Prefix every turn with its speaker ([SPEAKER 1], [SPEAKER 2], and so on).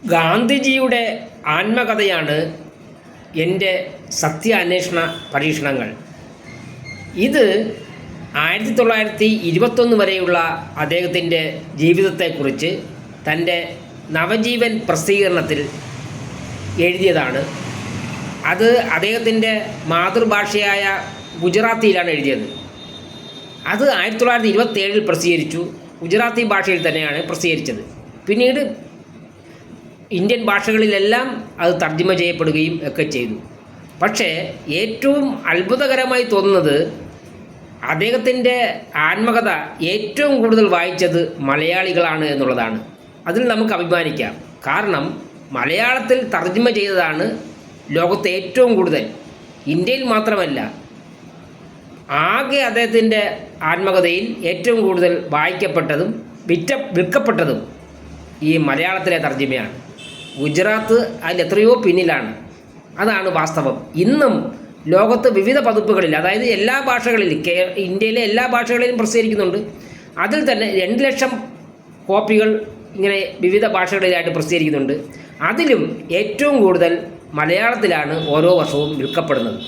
[SPEAKER 1] ഗാന്ധിജിയുടെ ആത്മകഥയാണ് എൻ്റെ സത്യാന്വേഷണ പരീക്ഷണങ്ങൾ. ഇത് 1921 വരെയുള്ള അദ്ദേഹത്തിൻ്റെ ജീവിതത്തെക്കുറിച്ച് തൻ്റെ നവജീവൻ പ്രസിദ്ധീകരണത്തിൽ എഴുതിയതാണ്. അത് അദ്ദേഹത്തിൻ്റെ മാതൃഭാഷയായ ഗുജറാത്തിയിലാണ് എഴുതിയത്. അത് 1927 പ്രസിദ്ധീകരിച്ചു. ഗുജറാത്തി ഭാഷയിൽ തന്നെയാണ് പ്രസിദ്ധീകരിച്ചത്. പിന്നീട് ഇന്ത്യൻ ഭാഷകളിലെല്ലാം അത് തർജ്ജിമ ചെയ്യപ്പെടുകയും ഒക്കെ ചെയ്തു. പക്ഷേ ഏറ്റവും അത്ഭുതകരമായി തോന്നുന്നത് അദ്ദേഹത്തിൻ്റെ ആത്മകഥ ഏറ്റവും കൂടുതൽ വായിച്ചത് മലയാളികളാണ് എന്നുള്ളതാണ്. അതിൽ നമുക്ക് അഭിമാനിക്കാം. കാരണം മലയാളത്തിൽ തർജ്ജിമ ചെയ്തതാണ് ലോകത്തെ ഏറ്റവും കൂടുതൽ. ഇന്ത്യയിൽ മാത്രമല്ല, ആകെ അദ്ദേഹത്തിൻ്റെ ആത്മകഥയിൽ ഏറ്റവും കൂടുതൽ വായിക്കപ്പെട്ടതും വിൽക്കപ്പെട്ടതും ഈ മലയാളത്തിലെ തർജ്ജിമയാണ്. ഗുജറാത്ത് അതിൽ എത്രയോ പിന്നിലാണ്. അതാണ് വാസ്തവം. ഇന്നും ലോകത്ത് വിവിധ പതിപ്പുകളിൽ, അതായത് എല്ലാ ഭാഷകളിലും, ഇന്ത്യയിലെ എല്ലാ ഭാഷകളിലും പ്രസിദ്ധീകരിക്കുന്നുണ്ട്. അതിൽ തന്നെ 2 ലക്ഷം കോപ്പികൾ ഇങ്ങനെ വിവിധ ഭാഷകളിലായിട്ട് പ്രസിദ്ധീകരിക്കുന്നുണ്ട്. അതിലും ഏറ്റവും കൂടുതൽ മലയാളത്തിലാണ് ഓരോ വർഷവും വിൽക്കപ്പെടുന്നത്.